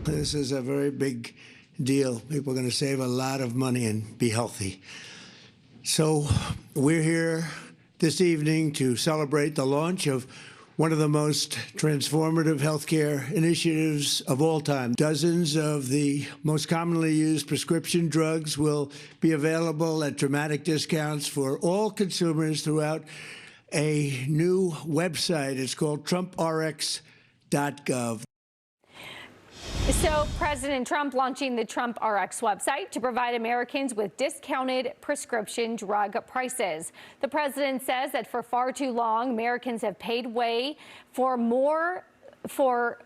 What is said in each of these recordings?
This is a very big deal. People are going to save a lot of money and be healthy. So we're here this evening to celebrate the launch of one of the most transformative healthcare initiatives of all time. Dozens of the most commonly used prescription drugs will be available at dramatic discounts for all consumers throughout a new website. It's called trumprx.gov. So President Trump launching the TrumpRx website to provide Americans with discounted prescription drug prices. The president says that for far too long, Americans have paid way more for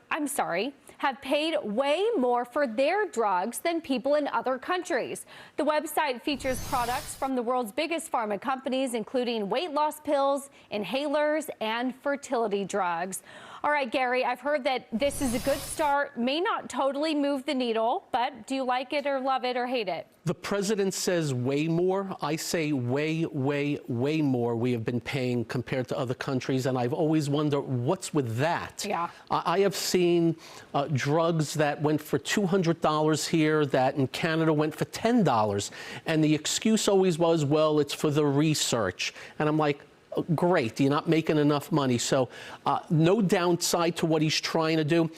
their drugs than people in other countries. The website features products from the world's biggest pharma companies, including weight loss pills, inhalers, and fertility drugs. All right, Gary, I've heard that this is a good start, may not totally move the needle, but do you like it or love it or hate it? The president says way more. I say way, way, way more we have been paying compared to other countries, and I've always wondered what's with that. Yeah. I have seen drugs that went for $200 here that in Canada went for $10, and the excuse always was, well, it's for the research. And I'm like, great, you're not making enough money. So no downside to what he's trying to do.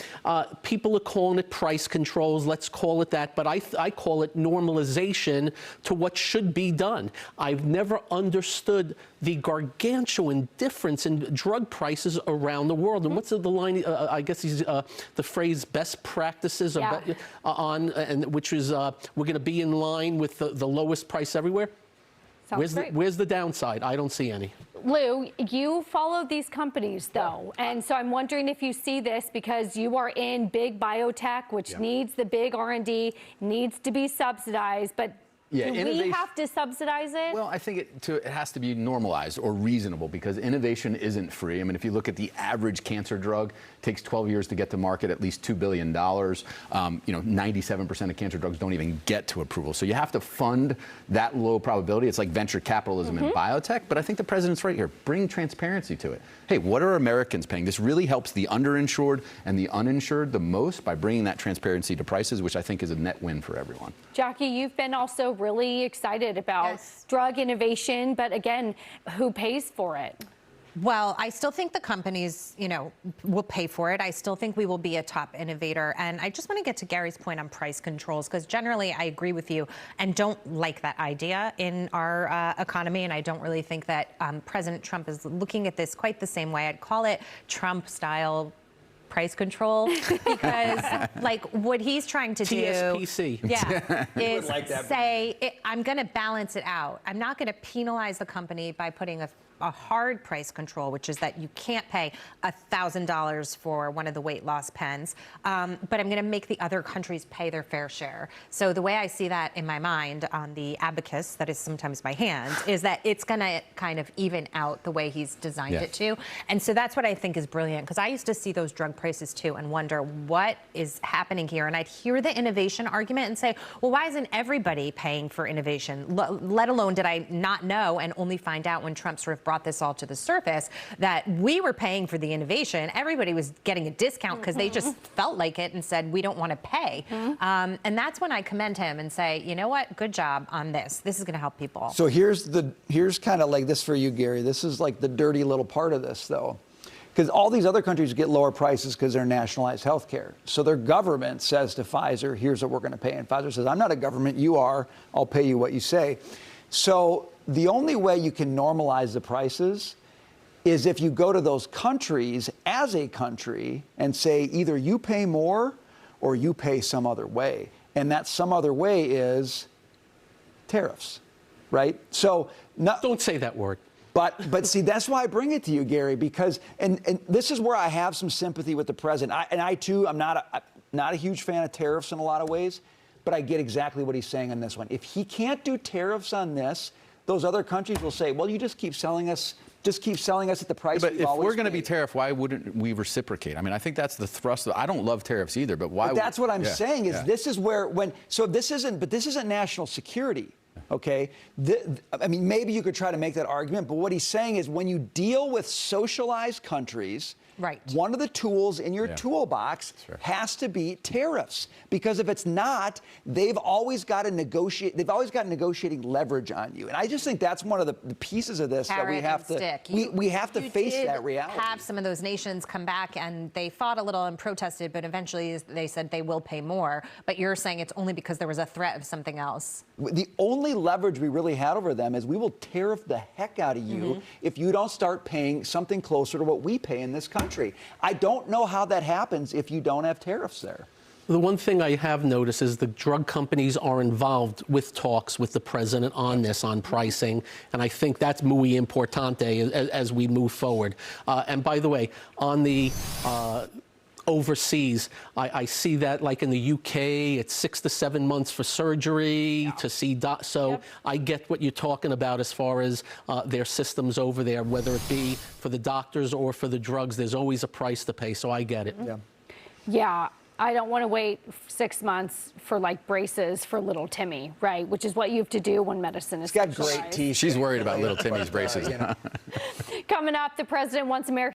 People are calling it price controls, let's call it that, but I call it normalization to what should be done. I've never understood the gargantuan difference in drug prices around the world. And what's the line, I guess he's, the phrase best practices which is we're going to be in line with the lowest price everywhere. Where's the downside? I don't see any. Lou, you follow these companies, though, and so I'm wondering if you see this because you are in big biotech, which needs the big R&D, needs to be subsidized, but do we have to subsidize it? Well, I think it has to be normalized or reasonable because innovation isn't free. I mean, if you look at the average cancer drug, it takes 12 years to get to market, at least $2 billion. You know, 97% of cancer drugs don't even get to approval. So you have to fund that low probability. It's like venture capitalism in biotech, but I think the president's right here. Bring transparency to it. Hey, what are Americans paying? This really helps the underinsured and the uninsured the most by bringing that transparency to prices, which I think is a net win for everyone. Jackie, you've been also really excited about drug innovation, but again, who pays for it? Well, I still think the companies, you know, will pay for it. I still think we will be a top innovator. And I just want to get to Gary's point on price controls, because generally I agree with you and don't like that idea in our economy. And I don't really think that President Trump is looking at this quite the same way. I'd call it Trump-style price control, because like what he's trying to do is say, I'm going to balance it out. I'm not going to penalize the company by putting a hard price control, which is that you can't pay $1,000 for one of the weight loss pens, but I'm going to make the other countries pay their fair share. So the way I see that in my mind on the abacus, that is sometimes my hand, is that it's going to kind of even out the way he's designed it to. And so that's what I think is brilliant, because I used to see those drug prices too and wonder what is happening here. And I'd hear the innovation argument and say, well, why isn't everybody paying for innovation? Let alone did I not know and only find out when Trump sort of brought this all to the surface that we were paying for the innovation. Everybody was getting a discount because they just felt like it and said, we don't want to pay. And that's when I commend him and say, you know what, good job on this. This is going to help people. So here's kind of like this for you, Gary. This is like the dirty little part of this, though. Because all these other countries get lower prices because they're nationalized health care. So their government says to Pfizer, here's what we're going to pay. And Pfizer says, I'm not a government, you are. I'll pay you what you say. So the only way you can normalize the prices is if you go to those countries as a country and say either you pay more or you pay some other way. And that some other way is tariffs, right? So don't say that word. But see, that's why I bring it to you, Gary, because and this is where I have some sympathy with the president. I too, I'm not a huge fan of tariffs in a lot of ways, but I get exactly what he's saying on this one. If he can't do tariffs on this, those other countries will say, well, you just keep selling us at the price. But if we're going to be tariff, why wouldn't we reciprocate? I mean, I think that's the thrust. I don't love tariffs either, but why? But that's what I'm saying is this is where this isn't national security. Okay, I mean, maybe you could try to make that argument, but what he's saying is when you deal with socialized countries Right. One of the tools in your toolbox has to be tariffs, because if it's not, they've always got to negotiate. They've always got negotiating leverage on you, and I just think that's one of the pieces of this that we have to we have to face that reality. Have some of those nations come back and they fought a little and protested, but eventually they said they will pay more. But you're saying it's only because there was a threat of something else. The only leverage we really had over them is we will tariff the heck out of you if you don't start paying something closer to what we pay in this country. I don't know how that happens if you don't have tariffs there. The one thing I have noticed is the drug companies are involved with talks with the president on this, on pricing, and I think that's muy importante as we move forward. And by the way, on the overseas, I see that like in the UK, it's 6 to 7 months for surgery to see so I get what you're talking about as far as their systems over there, whether it be for the doctors or for the drugs. There's always a price to pay, so I get it. Yeah. I don't want to wait 6 months for like braces for little Timmy, right? Which is what you have to do when medicine is. He's got great teeth. She's worried about little Timmy's braces. Coming up, the president wants America